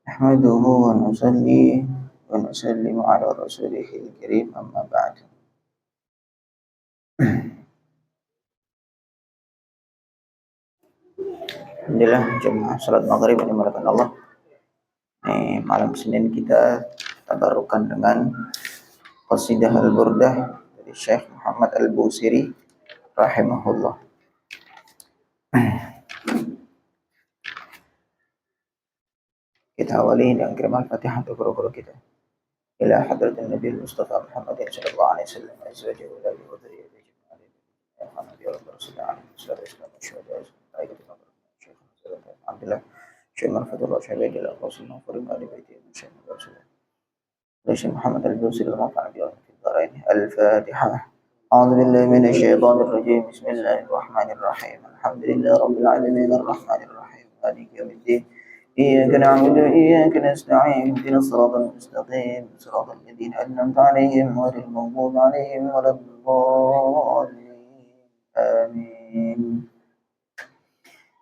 نحمده ونصلي ونسلم على رسوله الكريم أما بعد. Alhamdulillah jemaah salat maghrib yang dimuliakan Allah. Malam Senin kita tabarukan dengan qasidah al-burdah dari Syekh Muhammad al-Busiri rahimahullah. Kita awali dengan kirim al-Fatihah untuk guru-guru kita. Ila hadratin Nabi Mustafa Muhammad sallallahu alaihi wasallam azwajihi wa alihi wa dhurriyyatihi ajma'in. Ya Muhammad ya Rabbana salli alaihi wa sallam. Alhamdulillah. Syekh Marfatullah Syekh Rasulullah Farim Ali Baiti Syekh Rasulullah. Syekh Muhammad al-Busiri al-Maf'al bi al-Dharain. Al-Fatihah. أعوذ بالله من الشيطان الرجيم بسم الله الرحمن الرحيم الحمد لله رب العالمين الرحمن الرحيم مالك يوم الدين إياك نعبد وإياك نستعين اهدنا الصراط المستقيم صراط الذين أنعمت عليهم غير المغضوب عليهم ولا الضالين آمين.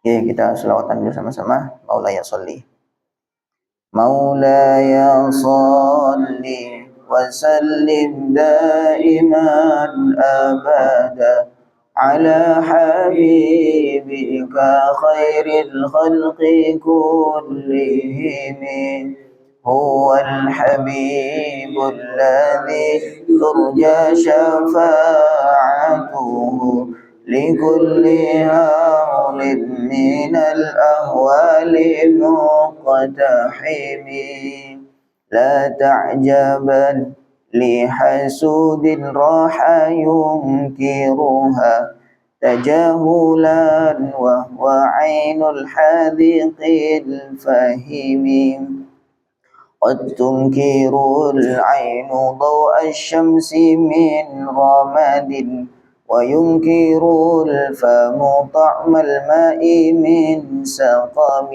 Ya, kita selawatan bersama-sama. Maulaya sholli. Maulaya sholli wa sallim daiman abada ala habibika khairil khalqi kullihim. هو الحبيب الذي ترجى شفاعته لكل هول من الأهوال مقتحم لا تعجبا لحسود راح ينكرها تجاهلا وهو عين الحاذق الفهم قد تنكر العين ضوء الشمس من رمد وينكر الفم طعم الماء من سقم.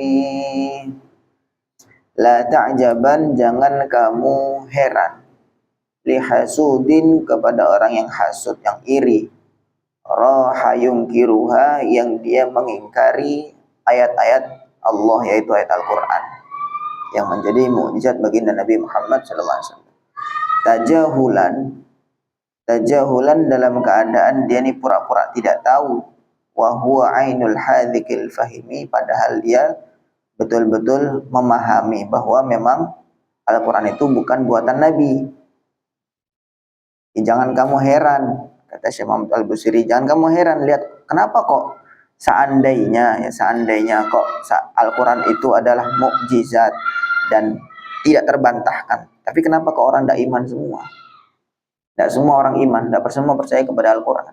La ta'jaban, jangan kamu heran, lihasudin, kepada orang yang hasud, yang iri, raha yungkiruha, yang dia mengingkari ayat-ayat Allah, yaitu ayat Al-Quran yang menjadi mukjizat baginda Nabi Muhammad SAW. Tajahulan dalam keadaan dia ini pura-pura tidak tahu. Wa huwa ainul hadzikil fahimi, padahal dia betul-betul memahami bahwa memang Al-Quran itu bukan buatan Nabi. Jangan kamu heran, kata Syekh Muhammad al-Busiri, jangan kamu heran, lihat kenapa kok seandainya kok Al-Quran itu adalah mukjizat dan tidak terbantahkan, tapi kenapa kok orang tidak iman semua? Tidak semua orang iman, tidak semua percaya kepada Al-Quran.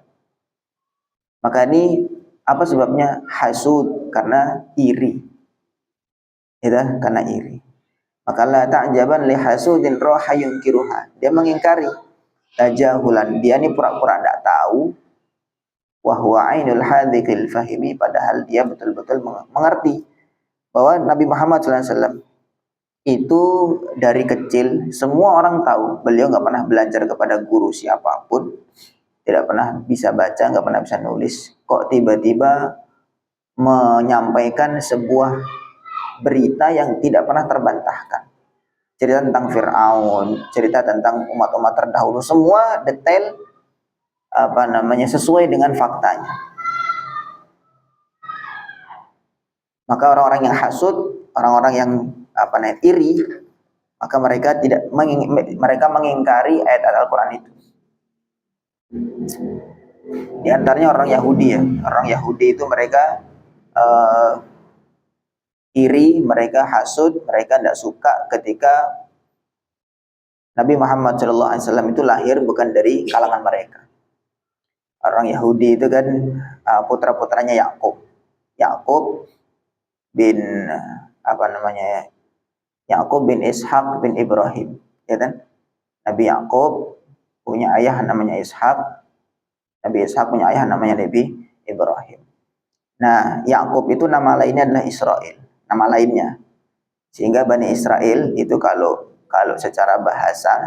Maka ini apa sebabnya? Hasud, karena iri. Karena iri. Maka la ta'jaban li hasudin raha yunkiruha, dia mengingkari. Tajahulan, dia ini pura-pura tidak tahu. Wa huwa ainul hadzikil fahimi, padahal dia betul-betul mengerti bahwa Nabi Muhammad SAW itu dari kecil semua orang tahu beliau nggak pernah belajar kepada guru siapapun, tidak pernah bisa baca, nggak pernah bisa nulis. Kok tiba-tiba menyampaikan sebuah berita yang tidak pernah terbantahkan, cerita tentang Fir'aun, cerita tentang umat-umat terdahulu, semua detail sesuai dengan faktanya. Maka orang-orang yang hasud, orang-orang yang iri, maka mereka mengingkari ayat Al-Quran itu. Di antaranya orang Yahudi ya. Orang Yahudi itu mereka iri, mereka hasud, mereka tidak suka ketika Nabi Muhammad SAW itu lahir bukan dari kalangan mereka. Orang Yahudi itu kan putra-putranya Yakub bin Yakub bin Ishak bin Ibrahim, ya kan? Nabi Yakub punya ayah namanya Ishak, Nabi Ishak punya ayah namanya Nabi Ibrahim. Nah, Yakub itu nama lainnya adalah Israel, nama lainnya. Sehingga Bani Israel itu kalau secara bahasa,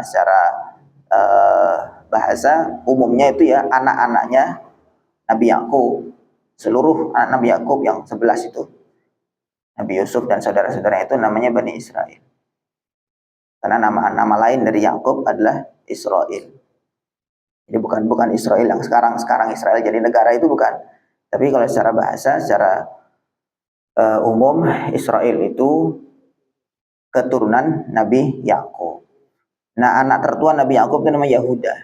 bahasa umumnya itu ya anak-anaknya Nabi Yakub. Seluruh anak Nabi Yakub yang 11 itu, Nabi Nabi Yusuf dan saudara-saudara itu namanya Bani Israel. Karena nama lain dari Yakub adalah Israel. Jadi bukan Israel yang sekarang Israel jadi negara itu bukan. Tapi kalau secara bahasa, secara umum Israel itu keturunan Nabi Yakub. Nah, anak tertua Nabi Yakub itu namanya Yahuda.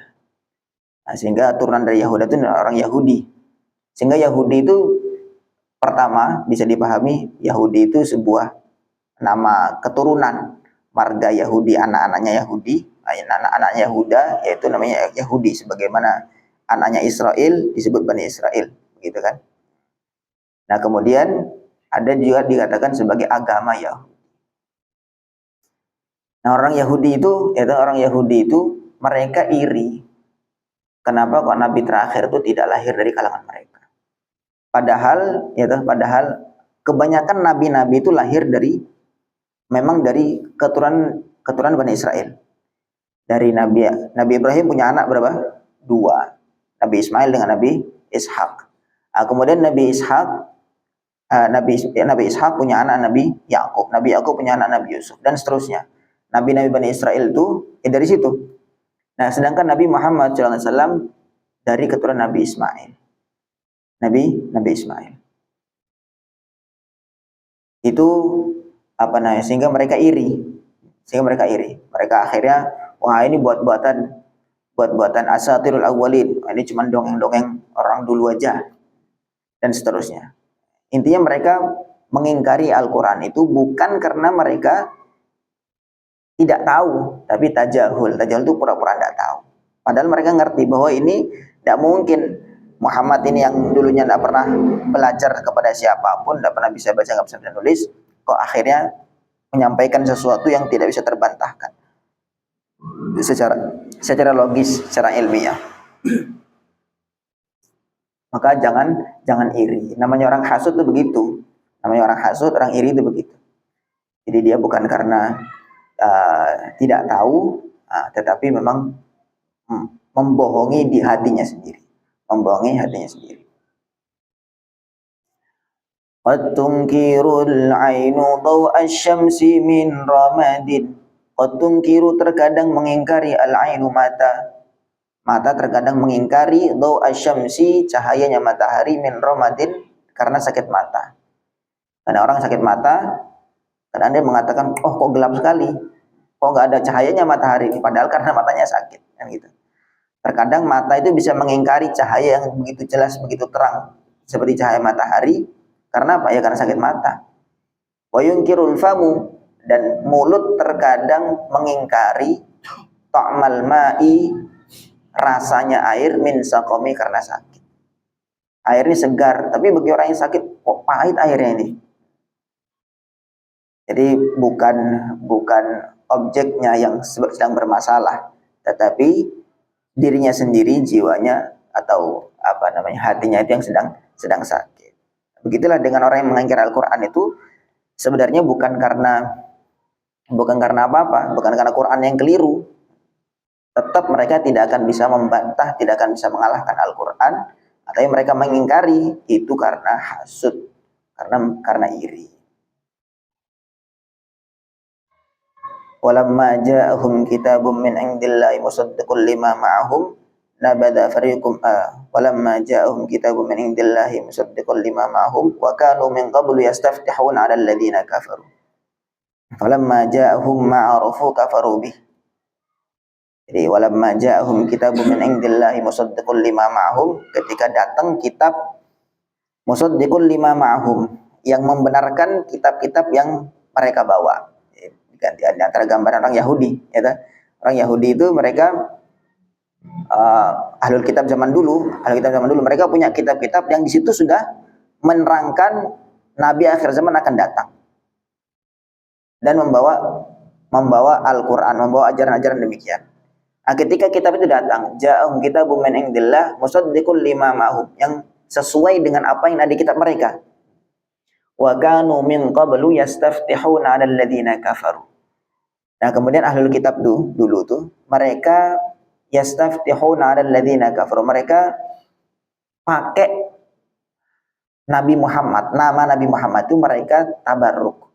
Nah, sehingga turunan dari Yahuda itu orang Yahudi. Sehingga Yahudi itu pertama bisa dipahami Yahudi itu sebuah nama keturunan marga Yahudi, anak-anaknya Yahudi, anak-anak Yahuda yaitu namanya Yahudi, sebagaimana anaknya Israel disebut Bani Israel, begitu kan? Nah, kemudian ada juga dikatakan sebagai agama Yahudi. Nah, orang Yahudi itu mereka iri. Kenapa kok nabi terakhir itu tidak lahir dari kalangan mereka? Padahal kebanyakan nabi-nabi itu lahir memang dari keturunan Bani Israel. Dari Nabi Ibrahim punya anak berapa? 2. Nabi Ismail dengan Nabi Ishak. Nah, kemudian Nabi Ishak punya anak Nabi Yakub. Nabi Yakub punya anak Nabi Yusuf dan seterusnya. Nabi-nabi Bani Israel itu dari situ. Nah, sedangkan Nabi Muhammad SAW dari keturunan Nabi Ismail. Nabi Ismail. Itu sehingga mereka iri. Mereka akhirnya, wah ini buat-buatan asatirul awwalin. Ini cuma dongeng-dongeng orang dulu aja. Dan seterusnya. Intinya mereka mengingkari Al-Quran itu bukan karena mereka tidak tahu, tapi tajahul. Tajahul itu pura-pura tidak tahu. Padahal mereka ngerti bahwa ini tidak mungkin Muhammad ini yang dulunya tidak pernah belajar kepada siapapun, tidak pernah bisa baca, nggak bisa menulis, kok akhirnya menyampaikan sesuatu yang tidak bisa terbantahkan secara logis, secara ilmiah. Maka jangan iri. Namanya orang hasud itu begitu. Namanya orang hasud, orang iri itu begitu. Jadi dia bukan karena tidak tahu, tetapi memang membohongi di hatinya sendiri. Qad tunkirul ainu daw'asyamsi min ramadin. Qad tunkiru terkadang mengingkari al-ainu mata terkadang mengingkari daw'asyamsi cahayanya matahari min ramadin karena sakit mata. Karena orang sakit mata, kadang dia mengatakan, oh kok gelap sekali, kok nggak ada cahayanya matahari ini, padahal karena matanya sakit, kan gitu. Terkadang mata itu bisa mengingkari cahaya yang begitu jelas, begitu terang, seperti cahaya matahari. Karena apa? Ya karena sakit mata. Wa yunkirul famu, dan mulut terkadang mengingkari ta'mal ma'i, rasanya air, min saqami, karena sakit. Air ini segar, tapi bagi orang yang sakit kok pahit airnya ini. Jadi bukan objeknya yang sedang bermasalah, tetapi dirinya sendiri, jiwanya atau hatinya itu yang sedang sakit. Begitulah dengan orang yang mengingkari Al-Quran itu sebenarnya bukan karena apa-apa, bukan karena Quran yang keliru. Tetap mereka tidak akan bisa membantah, tidak akan bisa mengalahkan Al-Quran, tapi mereka mengingkari itu karena hasud, karena iri. Walamma ja'ahum kitabun min indillahi musaddiqul lima ma'ahum nabadha fariqum walamma ja'ahum kitabun min indillahi musaddiqul lima ma'ahum wa kanu min qablu yastaftihuna 'alal ladzina kafaru falamma ja'ahum ma'arufu kafaru bih. Jadi walamma ja'ahum kitabun min indillahi musaddiqul lima ma'ahum, ketika datang kitab musaddiqul lima ma'ahum yang membenarkan kitab-kitab yang mereka bawa. Di antara gambaran orang Yahudi, orang Yahudi itu mereka ahlul kitab zaman dulu mereka punya kitab-kitab yang di situ sudah menerangkan Nabi akhir zaman akan datang dan membawa Al-Quran, membawa ajaran-ajaran demikian. Nah, ketika kitab itu datang, ja'ahum kitabun min indillah musaddiqul lima ma'hum, yang sesuai dengan apa yang ada di kitab mereka. Wa kanu min qablu yastaftihuna 'alal ladzina kafaru. Nah, kemudian ahlul kitab dulu mereka yastaftihuna 'alal ladzina kafaru, mereka pakai Nabi Muhammad, nama Nabi Muhammad itu mereka tabarruk.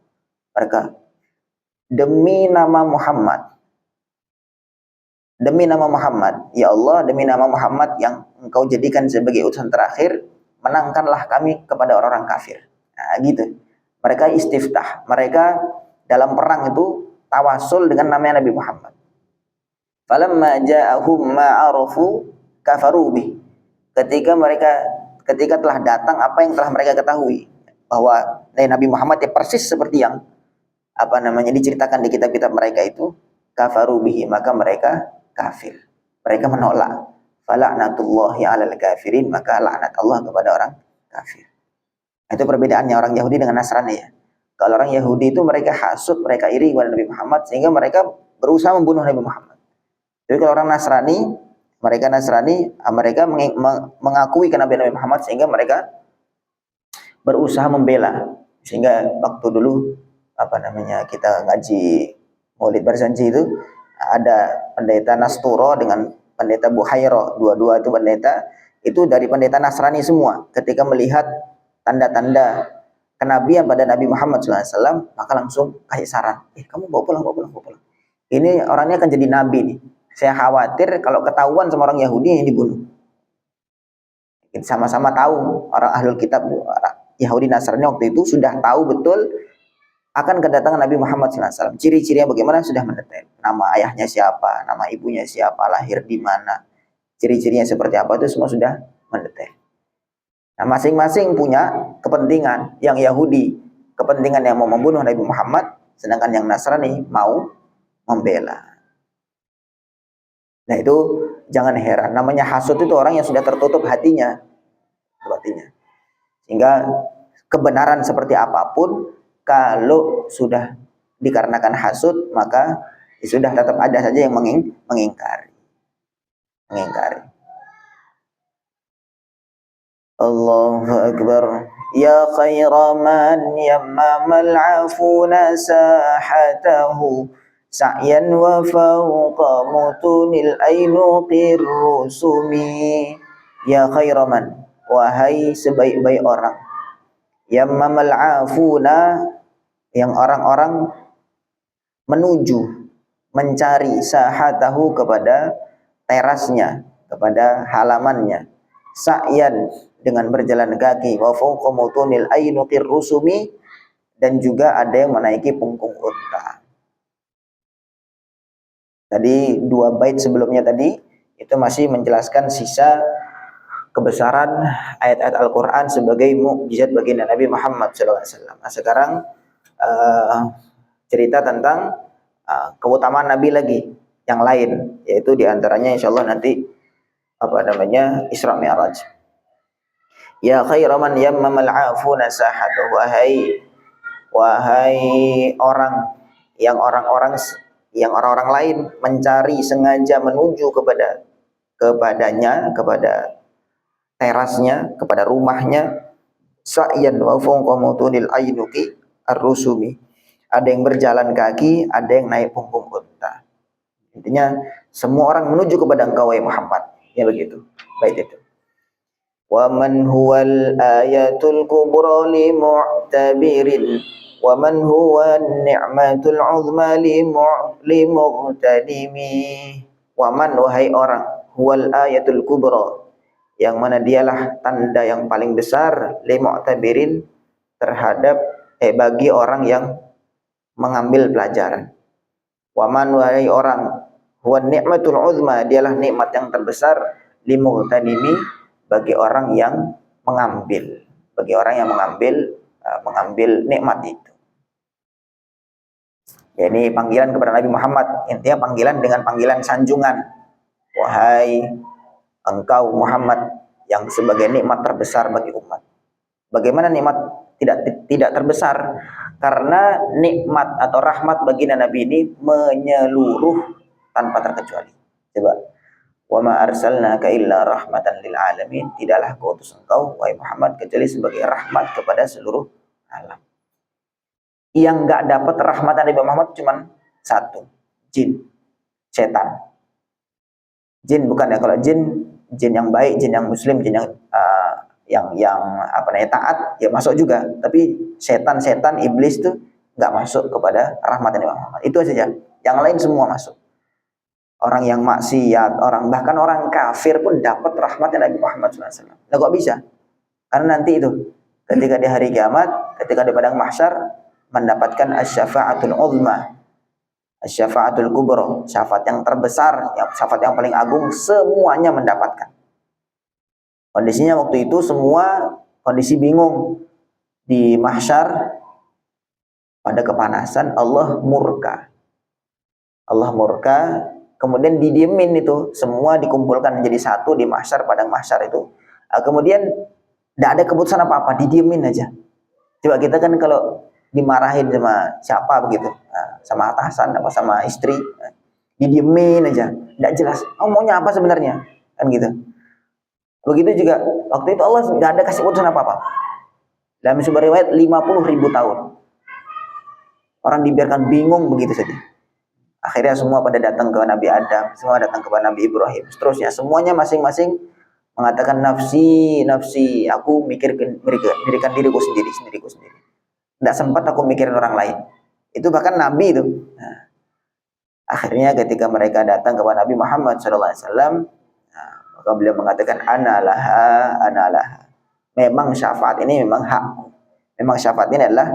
Mereka demi nama Muhammad, demi nama Muhammad, ya Allah, demi nama Muhammad yang engkau jadikan sebagai utusan terakhir, menangkanlah kami kepada orang-orang kafir. Nah, gitu. Mereka istiftah, mereka dalam perang itu tawasul dengan nama Nabi Muhammad. Falamma ja'ahum ma'arafu kafaru bih. Ketika telah datang apa yang telah mereka ketahui, bahwa Nabi Muhammad ya persis seperti yang diceritakan di kitab-kitab mereka itu, kafaru bihi, maka mereka kafir. Mereka menolak. Fala'natullahi 'alal kafirin, maka laknat Allah kepada orang kafir. Itu perbedaannya orang Yahudi dengan Nasrani ya. Kalau orang Yahudi itu mereka hasud, mereka iri kepada Nabi Muhammad sehingga mereka berusaha membunuh Nabi Muhammad. Jadi kalau orang Nasrani, mereka mengakui kenabian Nabi Muhammad sehingga mereka berusaha membela. Sehingga waktu dulu kita ngaji Maulid Barzanji itu ada pendeta Nasturo dengan pendeta Buhairo, dua-dua itu pendeta itu dari pendeta Nasrani semua. Ketika melihat tanda-tanda kenabian pada Nabi Muhammad SAW, maka langsung kasih saran, kamu bawa pulang. Ini orangnya akan jadi nabi nih. Saya khawatir kalau ketahuan sama orang Yahudi yang dibunuh. Sama-sama tahu orang ahlul kitab, orang Yahudi Nasrani waktu itu sudah tahu betul akan kedatangan Nabi Muhammad SAW. Ciri-cirinya bagaimana sudah mendetail. Nama ayahnya siapa, nama ibunya siapa, lahir di mana, ciri-cirinya seperti apa, itu semua sudah mendetail. Nah, masing-masing punya kepentingan. Yang Yahudi kepentingan yang mau membunuh Nabi Muhammad, sedangkan yang Nasrani mau membela. Nah, itu jangan heran. Namanya hasud itu orang yang sudah tertutup hatinya. Sehingga kebenaran seperti apapun, kalau sudah dikarenakan hasud, maka sudah tetap ada saja yang mengingkari. Allahu Akbar. Ya khairaman yammamal afuna sahatahu sa'yan wa fawqa mutunil ainuqir rusumi. Ya khairaman, wahai sebaik-baik orang, yammamal afuna, yang orang-orang menuju, mencari sahatahu, kepada terasnya, kepada halamannya, sa'yan, dengan berjalan kaki, wa fawqa mutunil ainuqir rusumi, dan juga ada yang menaiki punggung unta. Tadi dua bait sebelumnya tadi itu masih menjelaskan sisa kebesaran ayat-ayat Al-Quran sebagai mukjizat bagi Nabi Muhammad SAW. Nah, sekarang cerita tentang keutamaan Nabi lagi yang lain, yaitu diantaranya insyaallah nanti Isra Mi'raj. Ya khairaman yammamal afuna sahatu, wahai orang yang orang-orang lain mencari sengaja menuju kepadanya, kepada terasnya, kepada rumahnya, sa'yan wa fawqa mutunil ainuki ar-rusumi. Ada yang berjalan kaki, ada yang naik punggung unta. Intinya semua orang menuju kepada engkau wahai Muhammad. Ya begitu. Baik itu. Wa man huwal ayatul kubra li mu'tabirin wa man huwa ni'matul uzma li mu'tadimi. Wa man, wahai orang, huwal ayatul kubra, yang mana dialah tanda yang paling besar, li mu'tabirin, terhadap bagi orang yang mengambil pelajaran. Wa man, wahai orang, huwa ni'matul uzma, dialah nikmat yang terbesar, li mu'tadimi, bagi orang yang mengambil, mengambil nikmat itu. Ya, ini panggilan kepada Nabi Muhammad, intinya panggilan dengan panggilan sanjungan. Wahai engkau Muhammad yang sebagai nikmat terbesar bagi umat. Bagaimana nikmat tidak terbesar? Karena nikmat atau rahmat bagi Nabi ini menyeluruh tanpa terkecuali. Coba. Wa ma arsalnaka illa rahmatan lil alamin. Tidaklah kuutus engkau wahai Muhammad kecuali sebagai rahmat kepada seluruh alam. Yang enggak dapat rahmat Nabi Muhammad cuma satu, jin, setan. Jin bukan ya, kalau jin yang baik, jin yang muslim, jin yang apa namanya taat ya masuk juga, tapi setan-setan iblis tuh nggak masuk kepada rahmat Nabi Muhammad. Itu saja. Yang lain semua masuk. Orang yang maksiat, bahkan orang kafir pun dapat rahmatnya Nabi Muhammad SAW. Nah kok bisa? Karena nanti itu ketika di hari kiamat, ketika di padang mahsyar mendapatkan asy-syafa'atul uzma, asy-syafa'atul kubra, syafaat yang terbesar, syafaat yang paling agung, semuanya mendapatkan. Kondisinya waktu itu semua kondisi bingung di mahsyar pada kepanasan. Allah murka, kemudian didiemin itu semua dikumpulkan menjadi satu di mahsyar, padang mahsyar itu. Kemudian tidak ada keputusan apa-apa, didiemin aja. Coba kita kan kalau dimarahin sama siapa begitu, sama atasan apa sama istri, didiemin aja, tidak jelas. Oh maunya apa sebenarnya, kan gitu. Begitu juga waktu itu Allah nggak ada kasih keputusan apa-apa. Dalam sebuah riwayat 50.000 tahun orang dibiarkan bingung begitu saja. Akhirnya semua pada datang ke Nabi Adam, semua datang kepada Nabi Ibrahim, seterusnya semuanya masing-masing mengatakan nafsi, nafsi, aku mikirkan diriku sendiri. Tidak sempat aku mikirin orang lain. Itu bahkan Nabi itu. Nah, akhirnya ketika mereka datang kepada Nabi Muhammad SAW, maka beliau mengatakan analaha. Memang syafaat ini memang hakku. Memang syafaat ini adalah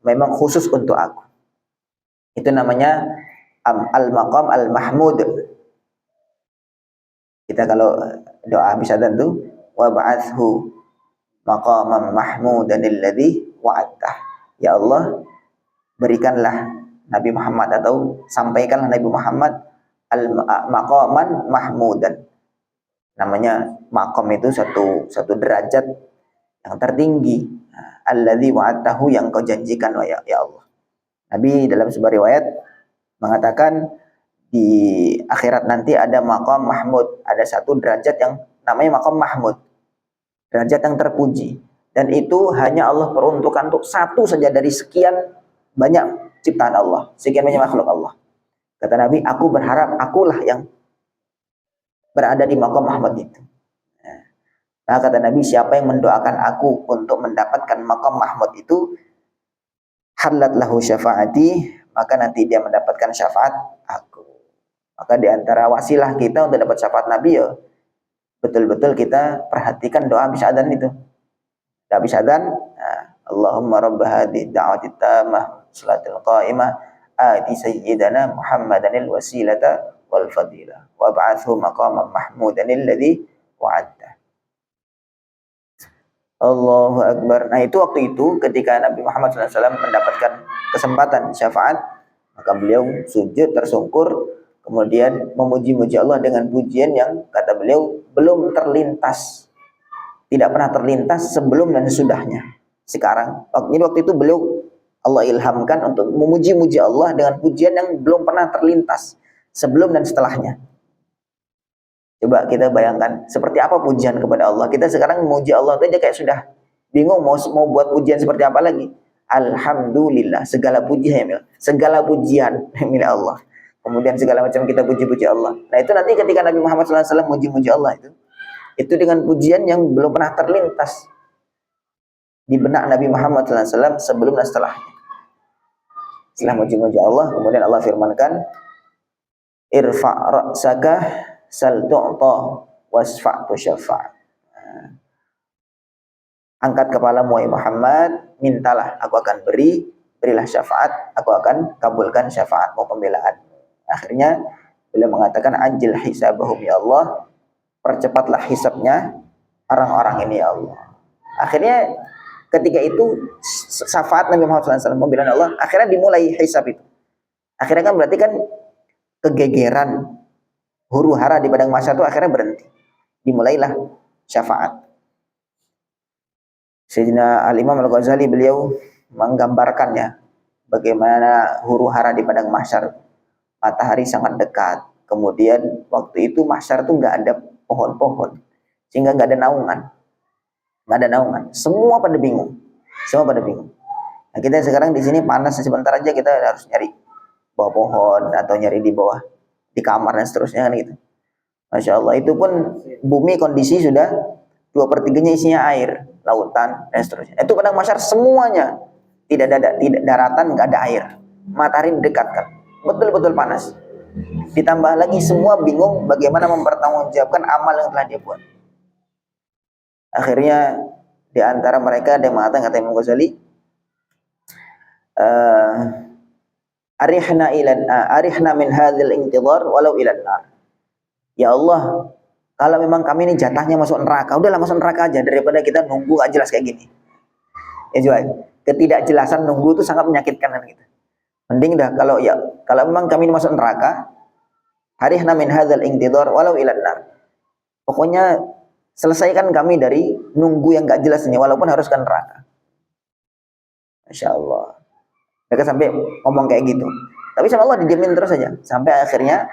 memang khusus untuk aku. Itu namanya al-maqam al-mahmud. Kita kalau doa habis adzan tuh wa ba'athu maqaman mahmudan alladzi wa'adtah. Ya Allah, berikanlah Nabi Muhammad atau sampaikanlah Nabi Muhammad al-maqaman mahmudan. Namanya maqam itu satu derajat yang tertinggi. Alladzi wa'adtahu, yang kau janjikan ya Allah. Nabi dalam sebuah riwayat mengatakan di akhirat nanti ada maqam mahmud, ada satu derajat yang namanya maqam mahmud, derajat yang terpuji, dan itu hanya Allah peruntukkan untuk satu saja dari sekian banyak ciptaan Allah, sekian banyak makhluk Allah. Kata Nabi, aku berharap akulah yang berada di maqam mahmud itu. Nah kata Nabi, siapa yang mendoakan aku untuk mendapatkan maqam mahmud itu, halat lahu syafaati, maka nanti dia mendapatkan syafaat aku. Maka di antara wasilah kita untuk dapat syafaat Nabi ya betul-betul kita perhatikan doa habis adzan itu. Habis adzan, Allahumma rabb hadhihi da'wati tammah salatil qa'imah ati sayyidana Muhammadanil wasilata wal fadilah wa ba'athu maqaman mahmudanil ladzi wa'adta. Allahu Akbar. Nah itu waktu itu ketika Nabi Muhammad SAW mendapatkan kesempatan syafaat, maka beliau sujud tersungkur, kemudian memuji-muji Allah dengan pujian yang kata beliau belum terlintas, tidak pernah terlintas sebelum dan sesudahnya. Sekarang, waktu itu beliau Allah ilhamkan untuk memuji-muji Allah dengan pujian yang belum pernah terlintas sebelum dan setelahnya. Coba kita bayangkan seperti apa pujian kepada Allah. Kita sekarang memuji Allah aja kayak sudah bingung mau buat pujian seperti apa lagi. Alhamdulillah, segala pujian milik Allah. Kemudian segala macam kita puji-puji Allah. Nah itu nanti ketika Nabi Muhammad SAW muji-muji Allah itu dengan pujian yang belum pernah terlintas di benak Nabi Muhammad SAW sebelum dan setelahnya. Setelah muji-muji Allah, kemudian Allah firmankan, irfa' ra'saka sal tu'ta wasfa' tusyaffa'. Angkat kepalamu wahai Muhammad, mintalah aku akan berilah syafaat, aku akan kabulkan syafaatmu, pembelaan. Akhirnya beliau mengatakan ajil hisabahum ya Allah, percepatlah hisabnya orang-orang ini ya Allah. Akhirnya ketika itu syafaat Nabi Muhammad SAW, pembelaan Allah, akhirnya dimulai hisab itu. Akhirnya kan berarti kan kegegeran huru hara di padang mahsyar itu akhirnya berhenti. Dimulailah syafaat. Sayyidina Al-Imam Al-Ghazali beliau menggambarkannya bagaimana huru hara di padang mahsyar. Matahari sangat dekat. Kemudian waktu itu mahsyar itu nggak ada pohon-pohon, sehingga nggak ada naungan. Semua pada bingung. Nah, kita sekarang di sini panas sebentar aja kita harus nyari bawah pohon atau nyari di bawah di kamar dan seterusnya kan gitu. Masya Allah, itu pun bumi kondisi sudah 2/3-nya isinya air, lautan dan seterusnya. Itu padang mahsyar semuanya tidak ada, tidak daratan, nggak ada air. Matahari didekatkan, betul-betul panas. Ditambah lagi semua bingung bagaimana mempertanggungjawabkan amal yang telah dia buat. Akhirnya di antara mereka ada yang mengatakan, kata Imam Ghazali, arihna min hadzal intidhar walau ilan nar. Ya Allah, kalau memang kami ini jatahnya masuk neraka, udahlah masuk neraka aja daripada kita nunggu gak jelas kayak gini. Ya juga, ketidakjelasan nunggu itu sangat menyakitkan kan kita. Mending dah kalau memang kami ini masuk neraka, arihna min hadzal intidhar walau ilan nar. Pokoknya selesaikan kami dari nunggu yang gak jelas ini, walaupun harus ke neraka. Masya Allah. Mereka sampai ngomong kayak gitu. Tapi sama Allah didiamin terus saja. Sampai akhirnya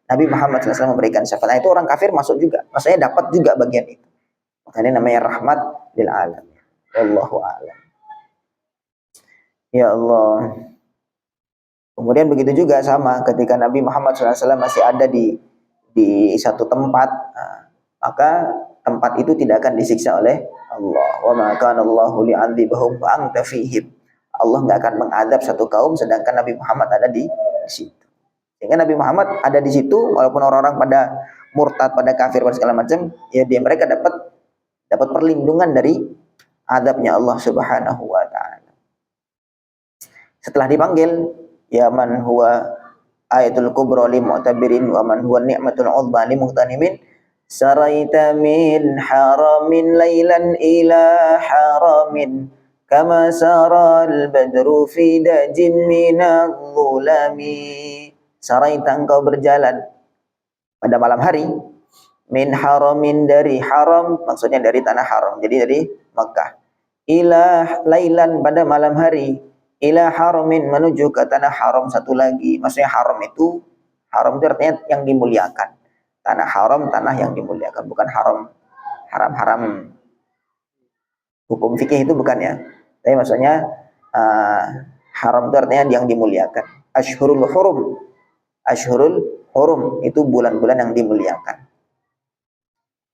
Nabi Muhammad SAW memberikan syafaat. Nah, itu orang kafir masuk juga. Maksudnya dapat juga bagian itu. Makanya namanya rahmat lil alam. Wallahu a'lam. Ya Allah. Kemudian begitu juga sama ketika Nabi Muhammad SAW masih ada di satu tempat, maka tempat itu tidak akan disiksa oleh Allah. Wa ma kana Allahu li'adzibahum wa anta fihim. Allah nggak akan mengadab satu kaum sedangkan Nabi Muhammad ada di situ. Sehingga Nabi Muhammad ada di situ walaupun orang-orang pada murtad, pada kafir, pada segala macam, ya mereka dapat perlindungan dari adabnya Allah Subhanahu wa taala. Setelah dipanggil, ya man huwa ayatul kubra lil mu'tabirin wa man huwa ni'matul 'udma lil muhtanimin, saraita min haramin lailan ila haramin kama saral badru fi dajin minadh dhulami. Saraita, engkau berjalan pada malam hari, min haramin, dari haram, maksudnya dari tanah haram, jadi dari Makkah, ila lailan, pada malam hari, ila haramin, menuju ke tanah haram satu lagi. Maksudnya haram itu artinya yang dimuliakan. Tanah haram, tanah yang dimuliakan, bukan haram hukum fikih itu bukan ya. Tapi maksudnya haram itu artinya yang dimuliakan. Ashhurul hurum itu bulan-bulan yang dimuliakan.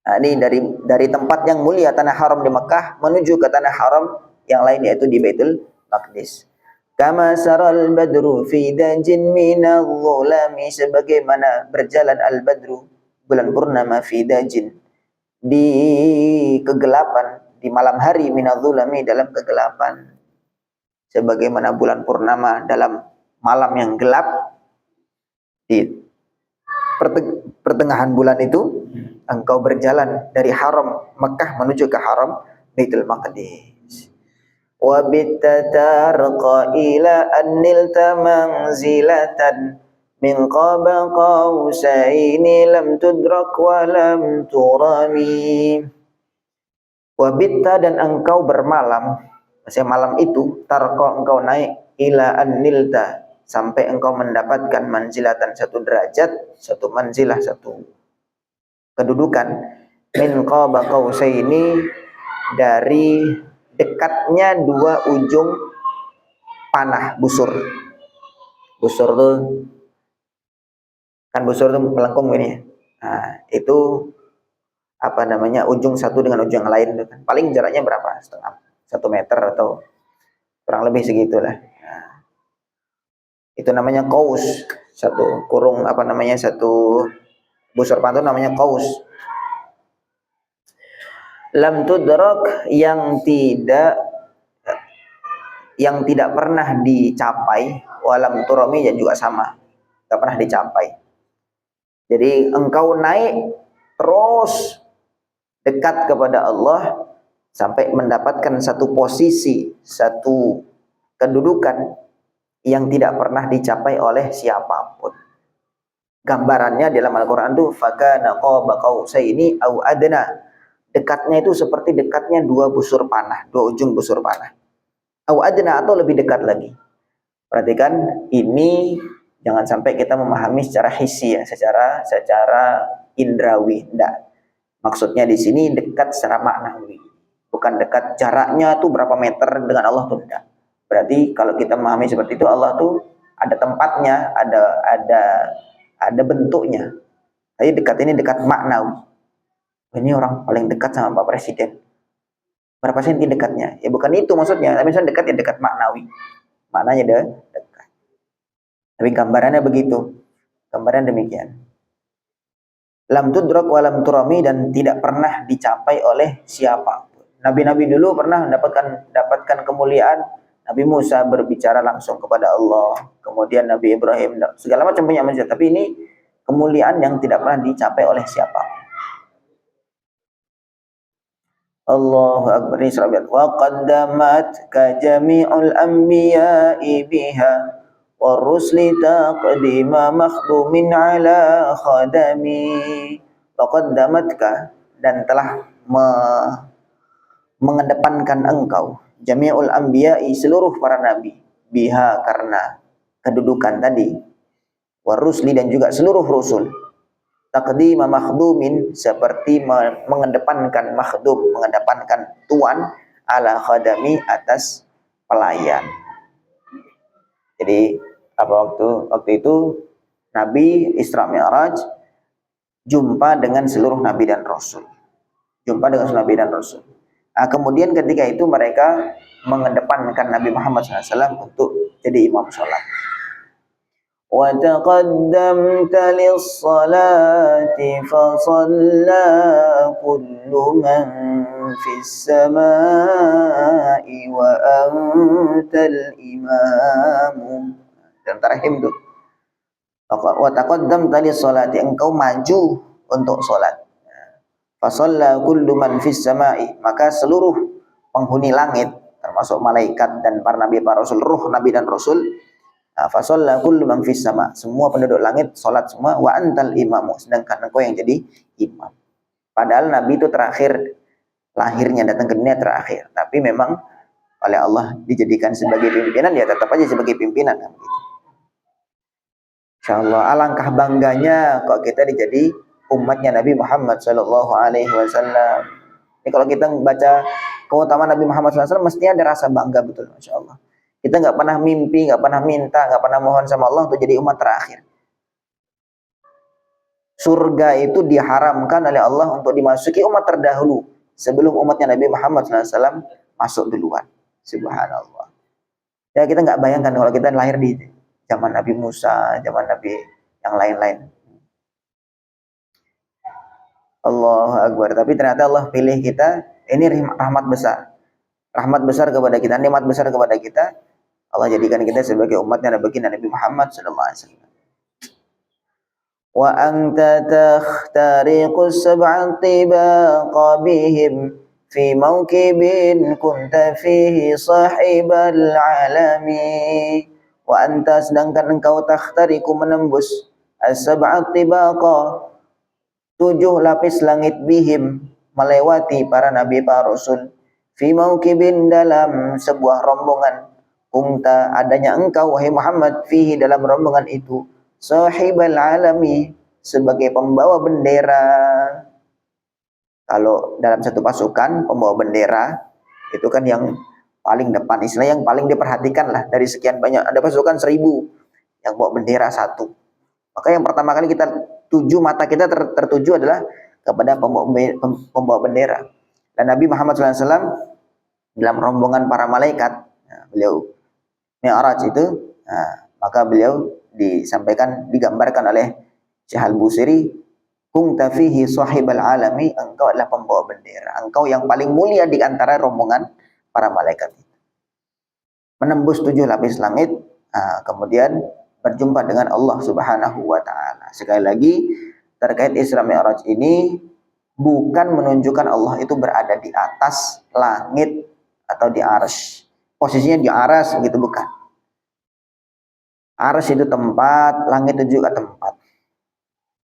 Nah, ini dari tempat yang mulia tanah haram di Mekah menuju ke tanah haram yang lain yaitu di Baitul Maqdis. Kama saral badru fi dajin minadh dhulami, sebagaimana berjalan al-badru, bulan purnama, fi dajin, di kegelapan, di malam hari, minadh dhulami, dalam kegelapan. Sebagaimana bulan purnama dalam malam yang gelap, di pertengahan bulan itu engkau berjalan dari haram Mekah menuju ke haram Baitul Maqdis. Wa bittatarqa ila annilta manzilatan min qaba qausaini lam tudrak wa lam turami. Wa bitta, dan engkau bermalam, maksudnya malam itu, tarqa, engkau naik, ila annilta, sampai engkau mendapatkan manzilatan, satu derajat, satu manzilah, satu kedudukan, min qaba qausaini, dari dekatnya dua ujung panah busur. Busur tuh kan, busur tuh melengkung ini. Nah, itu apa namanya, ujung satu dengan ujung yang lain, kan paling jaraknya berapa, 1 meter atau kurang lebih segitulah. Nah, itu namanya qaus. Satu kurung apa namanya, satu busur panah namanya qaus. Lam tudrak, yang tidak pernah dicapai, walam turami, dan juga sama, tidak pernah dicapai. Jadi engkau naik terus dekat kepada Allah sampai mendapatkan satu posisi, satu kedudukan yang tidak pernah dicapai oleh siapapun. Gambarannya dalam Al-Quran itu fakana qaba qausaini au adna. Dekatnya itu seperti dekatnya dua busur panah, dua ujung busur panah. Au adna, atau lebih dekat lagi. Perhatikan, ini jangan sampai kita memahami secara hissi ya, secara indrawi. Enggak. Maksudnya di sini dekat secara maknawi. Bukan dekat jaraknya tuh berapa meter dengan Allah tuh enggak. Berarti kalau kita memahami seperti itu, Allah tuh ada tempatnya, ada bentuknya. Tapi dekat ini dekat maknawi. Ini orang paling dekat sama Pak Presiden. Berapa senti dekatnya? Ya bukan itu maksudnya, tapi misalnya dekat ya dekat maknawi. Maknanya dekat. Tapi gambarannya begitu. Gambaran demikian. Lam tudrak wa lam turami, dan tidak pernah dicapai oleh siapa. Nabi-nabi dulu pernah mendapatkan kemuliaan. Nabi Musa berbicara langsung kepada Allah. Kemudian Nabi Ibrahim, segala macam punya manusia. Tapi ini kemuliaan yang tidak pernah dicapai oleh siapa. Allahu Akbar. Ini surah wa qaddamat ka jami'ul anbiya'i biha wa rusli taqdima makhdumin ala khadami. Wa qaddamatka, dan telah mengedepankan engkau, jami'ul anbiya'i, seluruh para nabi, biha, karena kedudukan tadi, wa rusli, dan juga seluruh rasul, taqdima makhdumin, seperti mengedepankan makhdum, mengedepankan tuan, ala khadami, atas pelayan. Jadi waktu itu Nabi Isra Mi'raj jumpa dengan seluruh nabi dan rasul. Nah, kemudian ketika itu mereka mengedepankan Nabi Muhammad SAW untuk jadi imam sholat. Wa taqaddamta lis-salati fa shalla kullu man fis samai wa antal imam. Dan terakhir itu, wa taqaddamta lis-salati, engkau maju untuk sholat. Fasalla kullu man fis samai, maka seluruh penghuni langit termasuk malaikat dan para nabi, para rasul, ruh nabi dan rasul, fasalla kullu man fis sama, semua penduduk langit salat semua, wa antal imamu, sedangkan engkau yang jadi imam. Padahal nabi itu terakhir, lahirnya datang ke dunia terakhir, tapi memang oleh Allah dijadikan sebagai pimpinan, ya tetap aja sebagai pimpinan kan gitu. Insyaallah alangkah bangganya kok kita dijadi umatnya Nabi Muhammad Sallallahu Alaihi Wasallam. Ini kalau kita baca keutamaan Nabi Muhammad SAW, mestinya ada rasa bangga betul, masya Allah. Kita nggak pernah mimpi, nggak pernah minta, nggak pernah mohon sama Allah untuk jadi umat terakhir. Surga itu diharamkan oleh Allah untuk dimasuki umat terdahulu sebelum umatnya Nabi Muhammad SAW masuk duluan. Subhanallah. Ya kita nggak bayangkan kalau kita lahir di zaman Nabi Musa, zaman Nabi yang lain-lain. Allahu Akbar. Tapi ternyata Allah pilih kita. Ini rahmat besar. Rahmat besar kepada kita, nikmat besar kepada kita. Allah jadikan kita sebagai umatnya Nabi Muhammad sallallahu alaihi wasallam. Wa anta takhtariqus sab'an tibaqa bihim fi mawkibin kunta fihi sahibal alami. Wa anta, sedangkan engkau takhtariqu, menembus as-sab'an tibaqa, 7 lapis langit, bihim, melewati para nabi, para rasul, fi mauqibin, dalam sebuah rombongan, kunta, adanya engkau wahai Muhammad, fihi, dalam rombongan itu, sahibal alami, sebagai pembawa bendera. Kalau dalam satu pasukan pembawa bendera itu kan yang paling depan, istilah yang paling diperhatikan lah dari sekian banyak. Ada pasukan 1000 yang bawa bendera satu. Maka yang pertama kali kita tuju, mata kita tertuju adalah kepada pembawa bendera. Dan Nabi Muhammad SAW dalam rombongan para malaikat, beliau Mi'raj itu, maka beliau digambarkan oleh Syekh Al-Busiri, kunta fihi sahibal alami, engkau adalah pembawa bendera, engkau yang paling mulia di antara rombongan para malaikat. Menembus 7 lapis langit, kemudian berjumpa dengan Allah Subhanahu wa taala. Sekali lagi, terkait Isra Mi'raj ini bukan menunjukkan Allah itu berada di atas langit atau di arsy. Posisinya di arsy gitu, bukan. Arsy itu tempat, langit itu juga tempat.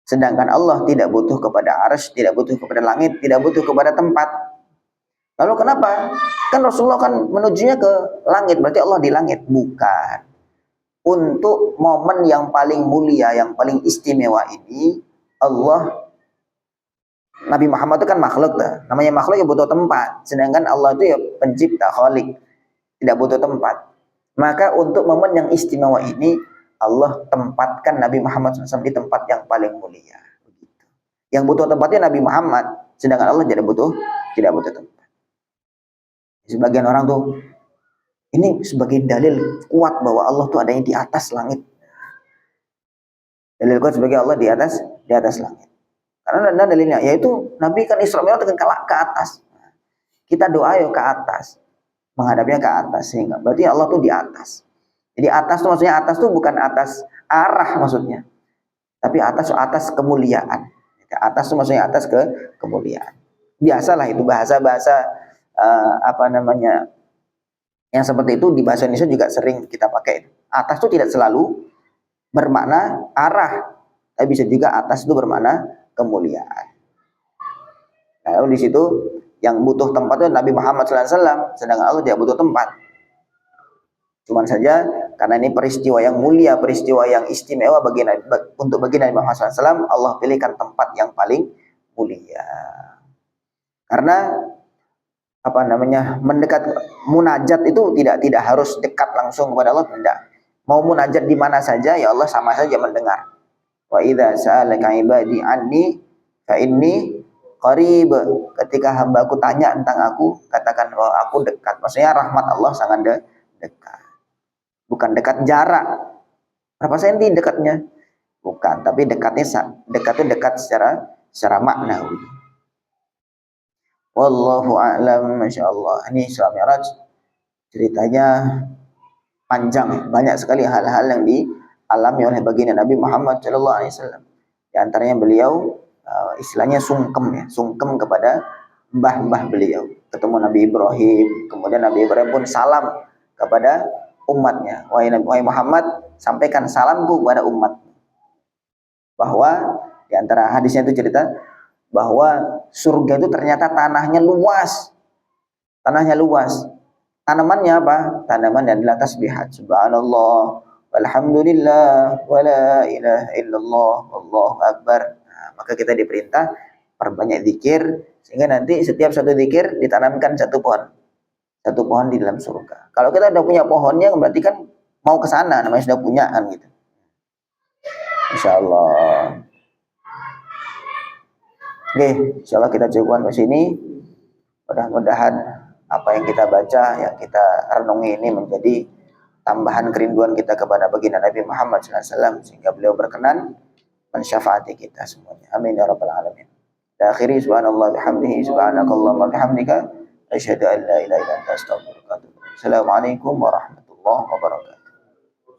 Sedangkan Allah tidak butuh kepada arsy, tidak butuh kepada langit, tidak butuh kepada tempat. Lalu kenapa? Kan Rasulullah kan menujunya ke langit, berarti Allah di langit. Bukan. Untuk momen yang paling mulia, yang paling istimewa ini, Allah, Nabi Muhammad itu kan makhluk, namanya makhluk ya butuh tempat, sedangkan Allah itu ya pencipta, khalik, tidak butuh tempat. Maka untuk momen yang istimewa ini, Allah tempatkan Nabi Muhammad SAW di tempat yang paling mulia. Yang butuh tempatnya Nabi Muhammad sedangkan Allah tidak butuh tempat. Sebagian orang tuh ini sebagai dalil kuat bahwa Allah tuh adanya di atas langit. Dalil kuat sebagai Allah di atas langit. Karena dalilnya yaitu Nabi kan Isra Mi'raj ke atas. Kita doa yuk ke atas, menghadapnya ke atas, sehingga berarti Allah tuh di atas. Jadi atas tuh maksudnya atas tuh bukan atas arah maksudnya, tapi atas kemuliaan. Atas tuh maksudnya atas kemuliaan. Biasalah itu bahasa-bahasa yang seperti itu di bahasa Indonesia juga sering kita pakai. Atas tuh tidak selalu bermakna arah, tapi bisa juga atas itu bermakna kemuliaan. Nah, lalu di situ yang butuh tempat itu Nabi Muhammad SAW, sedangkan Allah tidak butuh tempat. Cuman saja karena ini peristiwa yang mulia, peristiwa yang istimewa untuk bagi Nabi Muhammad SAW, Allah pilihkan tempat yang paling mulia. Karena mendekat munajat itu tidak harus dekat langsung kepada Allah, tidak. Mau munajat di mana saja ya Allah sama saja mendengar. Wa idza sa'alaka ibadi anni fa inni qarib. Ketika hambaku tanya tentang aku, katakan bahwa aku dekat. Maksudnya rahmat Allah sangat dekat. Bukan dekat jarak. Berapa senti dekatnya? Bukan, tapi dekat secara maknawi. Wallahu a'lam. Masyaallah. Ini Isra Mi'raj ceritanya panjang, banyak sekali hal-hal yang dialami oleh baginda Nabi Muhammad SAW. Di antaranya beliau istilahnya sungkem kepada mbah-mbah beliau. Ketemu Nabi Ibrahim, kemudian Nabi Ibrahim pun salam kepada umatnya. Wahai Muhammad, sampaikan salamku kepada umat. Bahwa di antara hadisnya itu cerita bahwa surga itu ternyata tanahnya luas. Tanamannya apa? Tanaman yang adalah tasbihat. Subhanallah, walhamdulillah, wala ilaha illallah, wallahu akbar. Maka kita diperintah perbanyak zikir sehingga nanti setiap satu zikir ditanamkan satu pohon di dalam surga. Kalau kita sudah punya pohonnya berarti kan mau ke sana, namanya sudah punya kan gitu. Insyaallah. Oke, insyaallah kita cukupkan ke sini. Mudah-mudahan apa yang kita baca, yang kita renungi ini menjadi tambahan kerinduan kita kepada baginda Nabi Muhammad SAW sehingga beliau berkenan mensyafaati kita semuanya. Amin ya rabbal alamin. Akhiri subhanallah bihamdihi subhanakallahumma bihamdika asyhadu an la ilaha illa anta astaghfiruka wa atubu ilaik. Assalamualaikum warahmatullahi wabarakatuh.